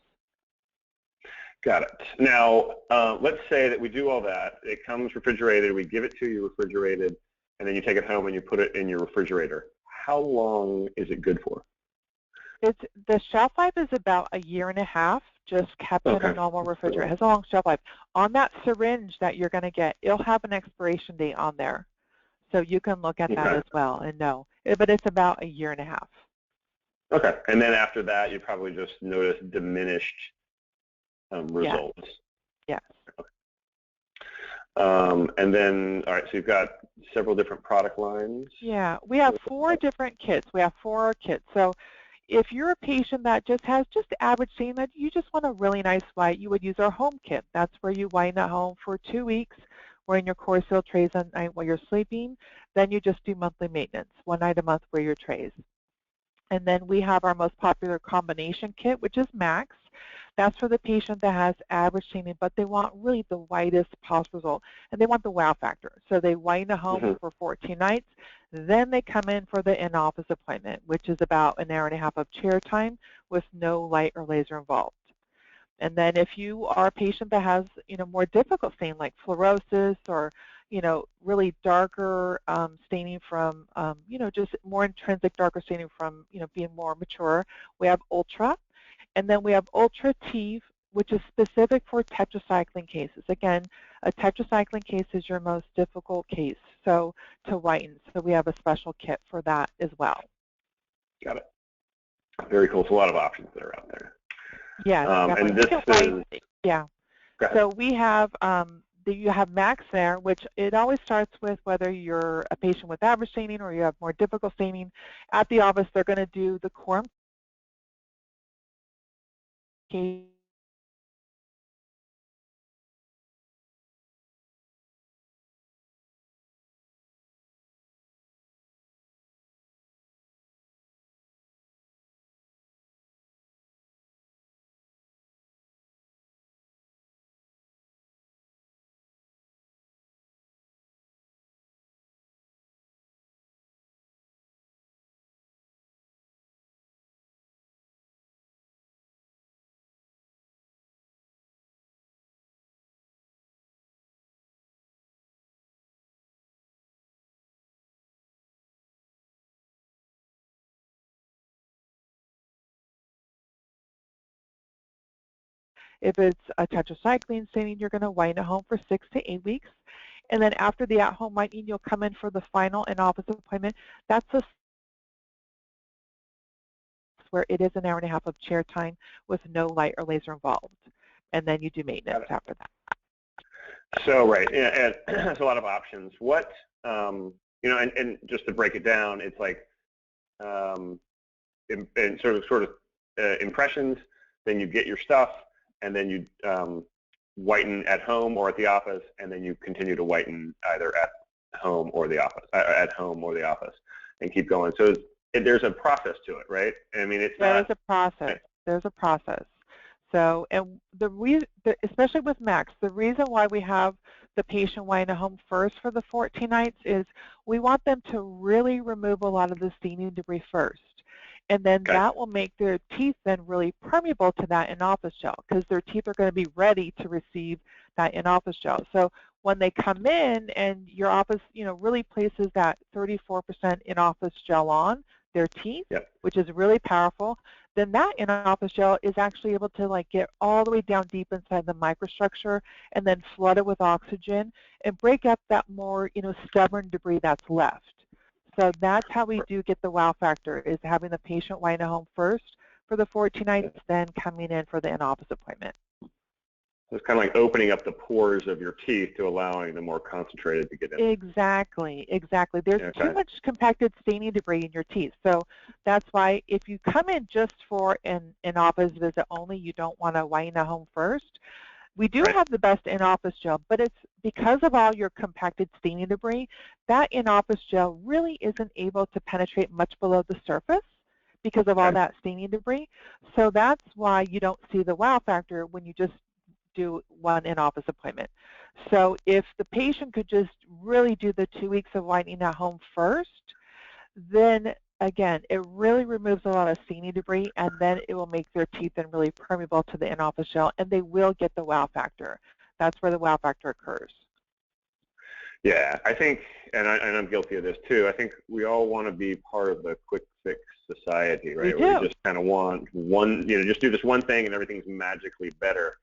Got it. Now, let's say that we do all that. It comes refrigerated. We give it to you refrigerated, and then you take it home and you put it in your refrigerator. How long is it good for? The shelf life is about 1.5 years, just kept in a normal refrigerator. It has a long shelf life. On that syringe that you're going to get, it'll have an expiration date on there. So you can look at that as well and know. But it's about 1.5 years. Okay. And then after that, you probably just notice diminished results. Yes. Okay. And then, all right, so you've got several different product lines. Yeah, we have 4 different kits. We have 4 kits. So if you're a patient that just has the average stain, that you just want a really nice white, you would use our home kit. That's where you whiten at home for 2 weeks, wearing your KoR Seal trays at night while you're sleeping. Then you just do monthly maintenance, 1 night a month, wear your trays. And then we have our most popular combination kit, which is Max. That's for the patient that has average staining, but they want really the whitest possible result, and they want the wow factor. So they whiten at home for 14 nights. Then they come in for the in-office appointment, which is about 1.5 hours of chair time with no light or laser involved. And then if you are a patient that has, more difficult stain like fluorosis or, really darker staining from, just more intrinsic darker staining from, being more mature, we have Ultra. And then we have Ultra T, which is specific for tetracycline cases. Again, a tetracycline case is your most difficult case, so to whiten. So we have a special kit for that as well. Got it. Very cool. It's a lot of options that are out there. Yeah. And this is, yeah. So we have you have Max there, which it always starts with whether you're a patient with average staining or you have more difficult staining. At the office, they're going to do the KoR If it's a tetracycline staining, you're going to whiten at home for 6 to 8 weeks. And then after the at-home whitening, you'll come in for the final in-office appointment. That's a where it is an hour and a half of chair time with no light or laser involved. And then you do maintenance after that. So, right, and there's a lot of options. What, you know, and just to break it down, it's like in sort of impressions, then you get your stuff, and then you whiten at home or at the office, and then you continue to whiten either at home or the office, and keep going. So there's a process to it, right? I mean, it's There's a process. There's a process. So, and especially with Max, the reason why we have the patient whiten at home first for the 14 nights is we want them to really remove a lot of the staining debris first. And then that will make their teeth then really permeable to that in-office gel, because their teeth are going to be ready to receive that in-office gel. So when they come in and your office, you know, really places that 34% in-office gel on their teeth, which is really powerful, then that in-office gel is actually able to like get all the way down deep inside the microstructure and then flood it with oxygen and break up that more, you know, stubborn debris that's left. So that's how we do get the wow factor, is having the patient whiten at home first for the 14 nights, then coming in for the in-office appointment. So it's kind of like opening up the pores of your teeth to allowing the more concentrated to get in. Exactly, exactly. There's too much compacted staining debris in your teeth. So that's why if you come in just for an in-office visit only, you don't want to whiten at home first. We do have the best in-office gel, but it's because of all your compacted staining debris, that in-office gel really isn't able to penetrate much below the surface because of all that staining debris. So that's why you don't see the wow factor when you just do one in-office appointment. So if the patient could just really do the 2 weeks of whitening at home first, then again, it really removes a lot of staining debris, and then it will make their teeth then really permeable to the in-office gel, and they will get the wow factor. That's where the wow factor occurs. Yeah, I think, and I'm guilty of this too, I think we all want to be part of the quick fix society, right? Where we just kind of want one, you know, just do this one thing and everything's magically better.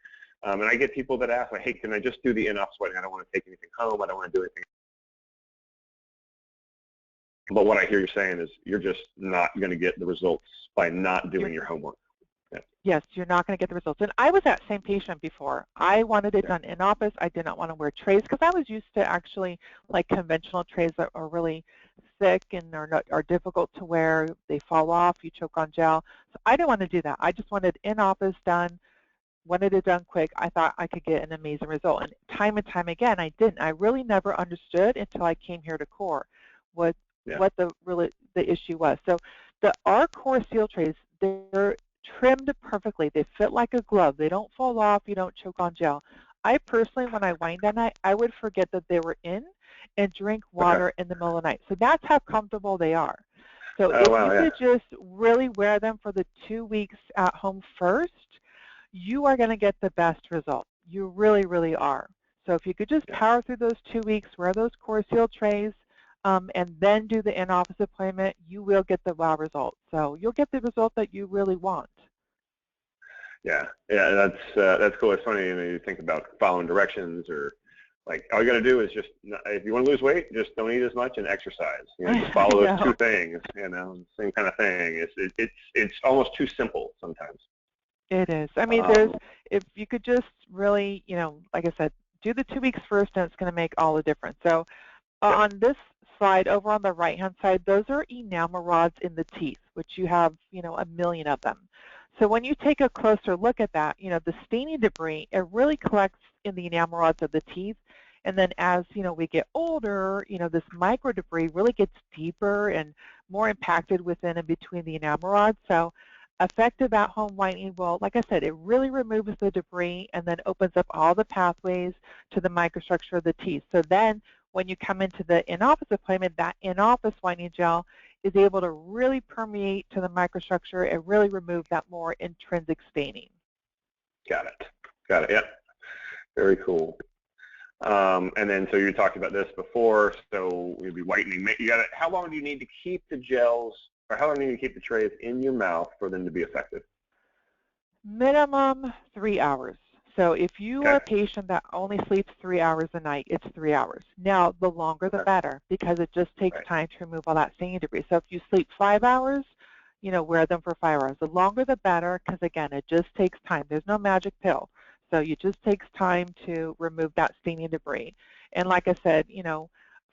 And I get people that ask, like, hey, can I just do the in-office whitening? I don't want to take anything home. I don't want to do anything. But what I hear you saying is you're just not going to get the results by not doing your homework. Yes, you're not going to get the results. And I was that same patient before. I wanted it done in office. I did not want to wear trays because I was used to actually like conventional trays that are really thick and are difficult to wear. They fall off. You choke on gel. So I didn't want to do that. I just wanted in office done. Wanted it done quick. I thought I could get an amazing result. And time again, I didn't. I really never understood until I came here to KoR what the issue was. So our KoR seal trays, they're trimmed perfectly. They fit like a glove. They don't fall off. You don't choke on gel. I personally, when I whined at night, I would forget that they were in and drink water in the middle of the night. So that's how comfortable they are. So if you could just really wear them for the 2 weeks at home first, you are going to get the best result. You really, really are. So if you could just power through those 2 weeks, wear those KoR seal trays, and then do the in-office appointment, you will get the wow result. So you'll get the result that you really want. Yeah, that's cool. It's funny, you know, you think about following directions, or like all you got to do is just, if you want to lose weight, just don't eat as much and exercise. You know, just follow those two things. You know, same kind of thing. It's almost too simple sometimes. It is. I mean, if you could just really, you know, like I said, do the 2 weeks first, and it's going to make all the difference. So on this slide over on the right-hand side, those are enamel rods in the teeth, which you have, you know, a million of them. So when you take a closer look at that, you know, the staining debris, it really collects in the enamel rods of the teeth. And then as, you know, we get older, you know, this micro debris really gets deeper and more impacted within and between the enamel rods. So effective at-home whitening will, like I said, it really removes the debris and then opens up all the pathways to the microstructure of the teeth. So then when you come into the in-office appointment, that in-office whitening gel is able to really permeate to the microstructure and really remove that more intrinsic staining. Got it, yeah. Very cool. And then, so you talked about this before, so you'll be whitening. How long do you need to keep the gels, or how long do you need to keep the trays in your mouth for them to be effective? Minimum 3 hours. So if you are a patient that only sleeps 3 hours a night, it's 3 hours. Now, the longer the better, because it just takes time to remove all that staining debris. So if you sleep 5 hours, you know, wear them for 5 hours. The longer the better, because again, it just takes time. There's no magic pill. So it just takes time to remove that staining debris. And like I said, you know,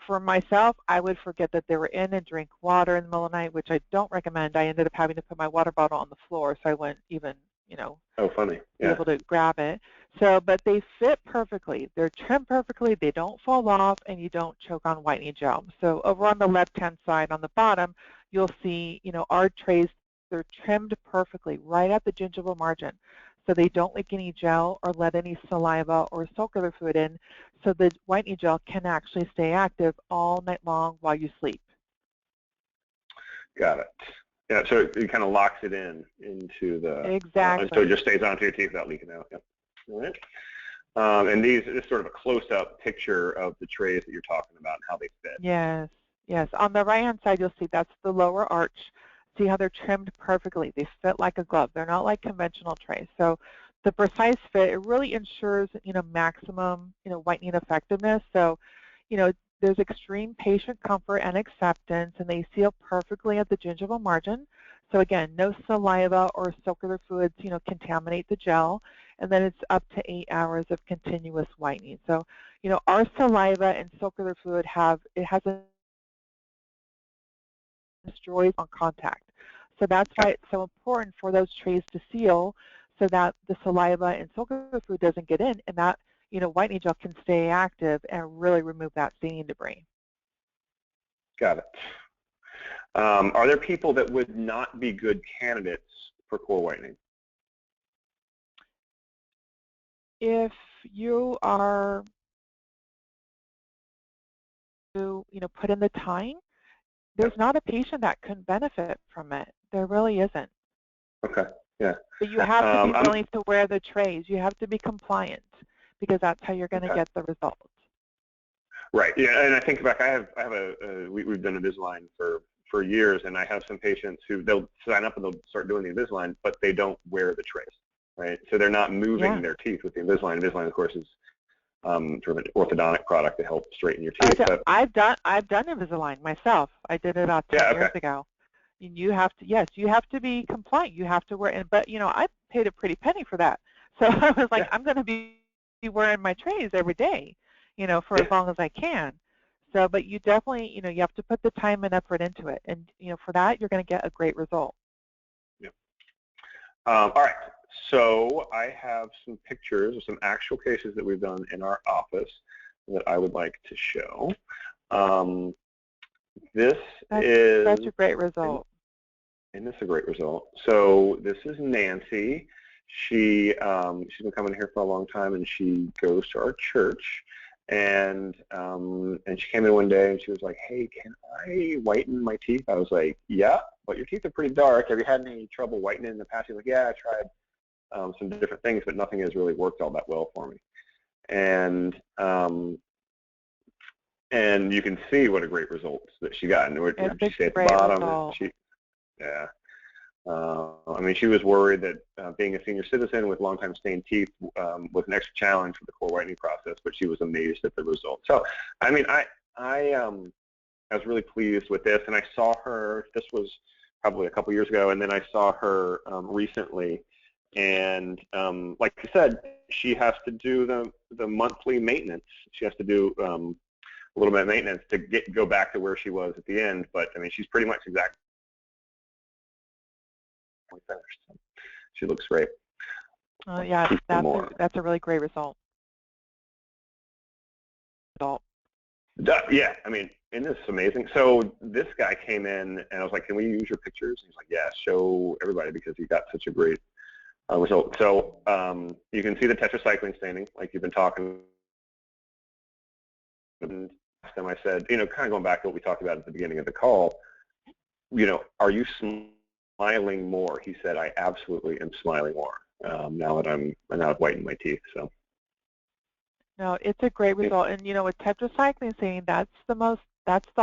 for myself, I would forget that they were in and drink water in the middle of the night, which I don't recommend. I ended up having to put my water bottle on the floor, so I wouldn't even, you know, be able to grab it. So, but they fit perfectly. They're trimmed perfectly. They don't fall off, and you don't choke on whitening gel. So over on the left-hand side on the bottom, you'll see, you know, our trays, they're trimmed perfectly right at the gingival margin. So they don't leak any gel or let any saliva or circular fluid in, so the whitening gel can actually stay active all night long while you sleep. Got it. Yeah, so it kind of locks it into the... Exactly. So it just stays onto your teeth without leaking out. Yep. All right. And this is sort of a close-up picture of the trays that you're talking about and how they fit. Yes, yes. On the right-hand side, you'll see that's the lower arch. See how they're trimmed perfectly. They fit like a glove. They're not like conventional trays. So the precise fit, it really ensures, you know, maximum, you know, whitening effectiveness. So, you know, there's extreme patient comfort and acceptance, and they seal perfectly at the gingival margin. So again, no saliva or circular fluids, you know, contaminate the gel. And then it's up to 8 hours of continuous whitening. So, you know, our saliva and circular fluid has a destroys on contact. So that's why it's so important for those trays to seal, so that the saliva and circular fluid doesn't get in, and that, you know, whitening gel can stay active and really remove that staining debris. Got it. Are there people that would not be good candidates for KoR whitening? If you are, you know, put in the time, there's not a patient that couldn't benefit from it. There really isn't. Okay. Yeah. But you have to be willing to wear the trays. You have to be compliant, because that's how you're going to get the results. Right. Yeah. And I think back, we've done Invisalign for years, and I have some patients who they'll sign up and they'll start doing the Invisalign, but they don't wear the trays. Right. So they're not moving their teeth with the Invisalign. Invisalign, of course, is sort of an orthodontic product to help straighten your teeth. I've done Invisalign myself. I did it about 10 years ago. And you have to, yes, you have to be compliant. You have to wear it. But, you know, I paid a pretty penny for that. So I was like, I'm going to be wearing my trays every day, you know, for as long as I can. So, but you definitely, you know, you have to put the time and effort into it. And, you know, for that, you're going to get a great result. Yeah. All right. So I have some pictures of some actual cases that we've done in our office that I would like to show. That's a great result. And this is a great result. So this is Nancy. She's been coming here for a long time, and she goes to our church. And she came in one day and she was like, "Hey, can I whiten my teeth?" I was like, "Yeah, but your teeth are pretty dark. Have you had any trouble whitening in the past?" She's like, "Yeah, I tried some different things, but nothing has really worked all that well for me." And you can see what a great result that she got. And she stayed at the bottom. I mean, she was worried that being a senior citizen with long-time stained teeth was an extra challenge for the KoR whitening process, but she was amazed at the result. So, I mean, I was really pleased with this, and I saw her. This was probably a couple years ago, and then I saw her recently. And like I said, she has to do the monthly maintenance. She has to do a little bit of maintenance to go back to where she was at the end. But I mean, she's pretty much exactly finished. So she looks great. Yeah, that's a really great result. Yeah, I mean, isn't this amazing? So this guy came in, and I was like, "Can we use your pictures?" He's like, "Yeah, show everybody," because he got such a great result. So you can see the tetracycline staining, like you've been talking. And last time I said, you know, kind of going back to what we talked about at the beginning of the call, you know, are you smiling more? He said, "I absolutely am smiling more now that I've whitened my teeth." So. No, it's a great result, and you know, with tetracycline staining, that's the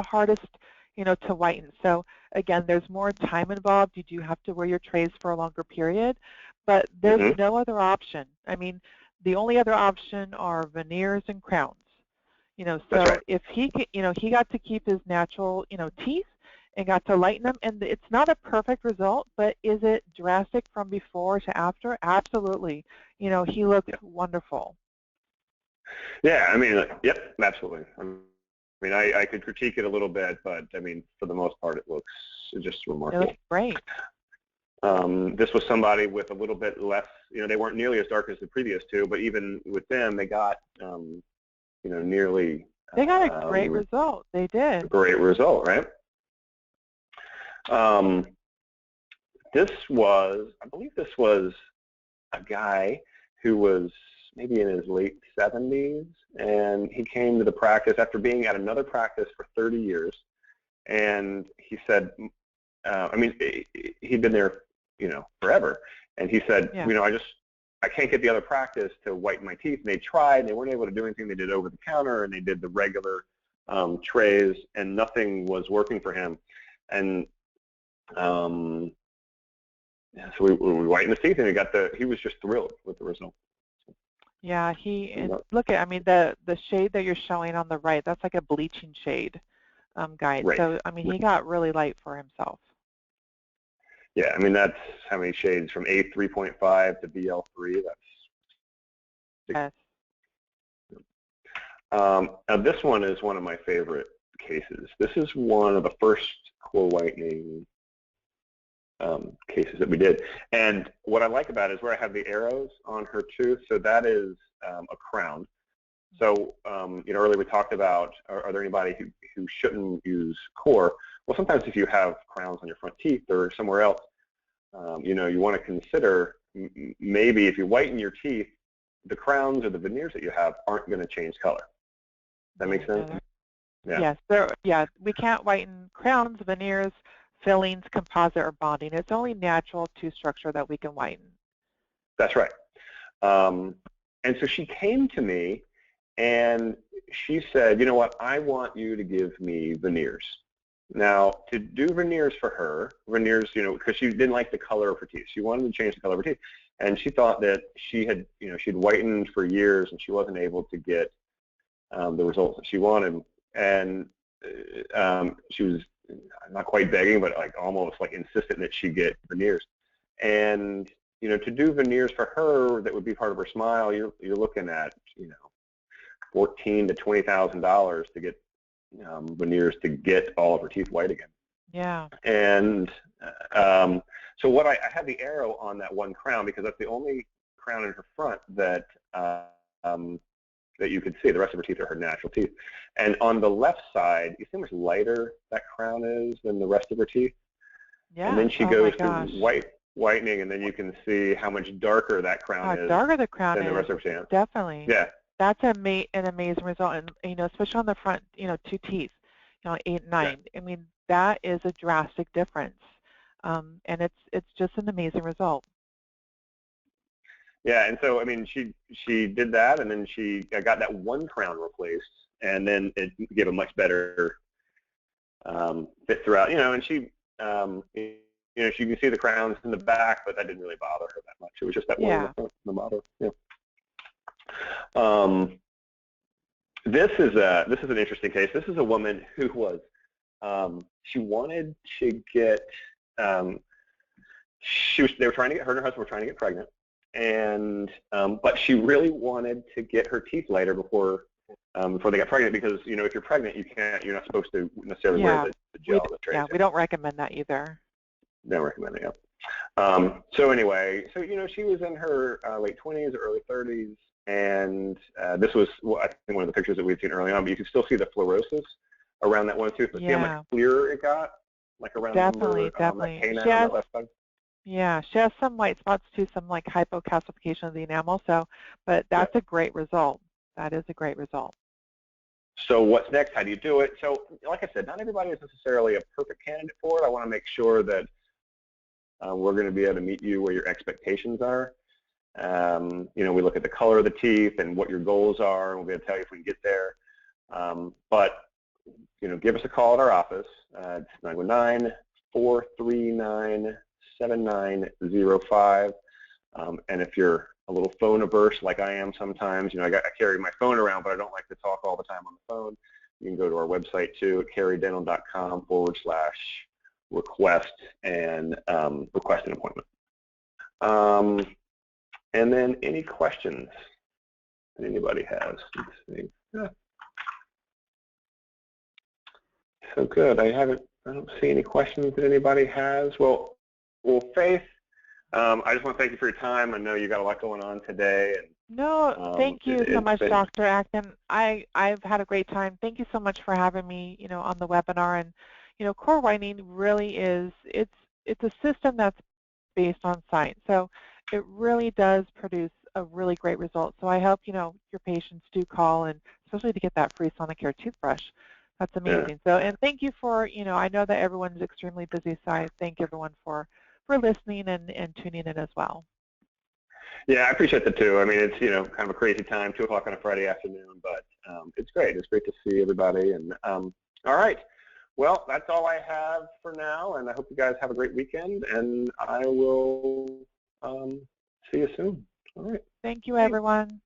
hardest, you know, to whiten. So again, there's more time involved. You do have to wear your trays for a longer period, but there's no other option. I mean, the only other option are veneers and crowns. You know, so That's right. if he, you know, he got to keep his natural, you know, teeth and got to lighten them, and it's not a perfect result, but is it drastic from before to after? Absolutely. You know, he looks wonderful. Yeah, I mean, yep, absolutely. I mean, I could critique it a little bit, but I mean, for the most part, it looks just remarkable. It looks great. This was somebody with a little bit less, you know, they weren't nearly as dark as the previous two, but even with them, they got, you know, nearly. They got a great result. They did. A great result, right? This was, I believe this was a guy who was maybe in his late 70s, and he came to the practice after being at another practice for 30 years, and he said, I mean, he'd been there, you know, forever, and he said, you know, I can't get the other practice to whiten my teeth, and they tried, and they weren't able to do anything. They did over the counter, and they did the regular trays, and nothing was working for him, and so we whitened his teeth, and he was just thrilled with the result. Yeah, and look at, I mean, the shade that you're showing on the right, that's like a bleaching shade, guide. Right. So, I mean, he got really light for himself. Yeah, I mean, that's how many shades from A3.5 to BL3. That's. Yes. Now, this one is one of my favorite cases. This is one of the first KoR Whitening cases that we did. And what I like about it is where I have the arrows on her tooth. So that is a crown. So, you know, earlier we talked about, are there anybody who shouldn't use KoR? Well, sometimes if you have crowns on your front teeth or somewhere else, you know, you want to consider maybe if you whiten your teeth, the crowns or the veneers that you have aren't going to change color. Does that make sense? Yeah. Yes. We can't whiten crowns, veneers, fillings, composite, or bonding. It's only natural tooth structure that we can whiten. That's right. And so she came to me and she said, you know what, I want you to give me veneers. Now, to do veneers for her, you know, because she didn't like the color of her teeth. She wanted to change the color of her teeth. And she thought that she had, you know, she'd whitened for years and she wasn't able to get the results that she wanted. And she was not quite begging, but like almost like insistent that she get veneers. And, you know, to do veneers for her that would be part of her smile, you're looking at, you know, $14,000 to $20,000 to get veneers to get all of her teeth white again. Yeah. And so what I had the arrow on that one crown because that's the only crown in her front that that you could see. The rest of her teeth are her natural teeth. And on the left side, you see how much lighter that crown is than the rest of her teeth? Yeah. And then she goes to whitening, and then you can see how much darker that crown is darker the crown than the rest of her teeth. Definitely. Yeah. That's an amazing result, and you know, especially on the front, you know, two teeth, you know, 8 and 9. Yeah. I mean, that is a drastic difference, and it's just an amazing result. Yeah, and so I mean, she did that, and then she got that one crown replaced, and then it gave a much better fit throughout. You know, and she, you know, she can see the crowns in the back, but that didn't really bother her that much. It was just that one in the front, the motto. Yeah. This is an interesting case. This is a woman who was she wanted to get they were trying to get her and her husband were trying to get pregnant, and but she really wanted to get her teeth lighter before they got pregnant, because you know, if you're pregnant, you're not supposed to necessarily wear the gel. We don't recommend that either. Don't recommend it. Yeah. So anyway, so you know, she was in her late 20s or early 30s. And this was, I think, one of the pictures that we'd seen early on, but you can still see the fluorosis around that one tooth. But see how much clearer it got, like around definitely. that canine on that left side? Yeah, she has some white spots too, some like hypocalcification of the enamel. So, but that's a great result. That is a great result. So what's next? How do you do it? So, like I said, not everybody is necessarily a perfect candidate for it. I want to make sure that we're going to be able to meet you where your expectations are. You know, we look at the color of the teeth and what your goals are, and we'll be able to tell you if we can get there. But, you know, give us a call at our office. It's 919-439-7905. And if you're a little phone-averse like I am sometimes. You know, I carry my phone around, but I don't like to talk all the time on the phone. You can go to our website too at carydental.com/request and request an appointment. And then any questions that anybody has? Let's see. Yeah. So good. I don't see any questions that anybody has. Well, Faith, I just want to thank you for your time. I know you got a lot going on today. And, no, thank you so much, Dr. Acton. I've had a great time. Thank you so much for having me, you know, on the webinar. And, you know, KoR Whitening really is, it's a system that's based on science. So it really does produce a really great result. So I hope, you know, your patients do call, and especially to get that free Sonicare toothbrush. That's amazing. Yeah. So, and thank you for, you know, I know that everyone's extremely busy, so I thank everyone for listening and tuning in as well. Yeah, I appreciate that too. I mean, it's, you know, kind of a crazy time, 2 o'clock on a Friday afternoon, but it's great. It's great to see everybody. And all right. Well, that's all I have for now, and I hope you guys have a great weekend, and I will see you soon. All right. Thank you, everyone.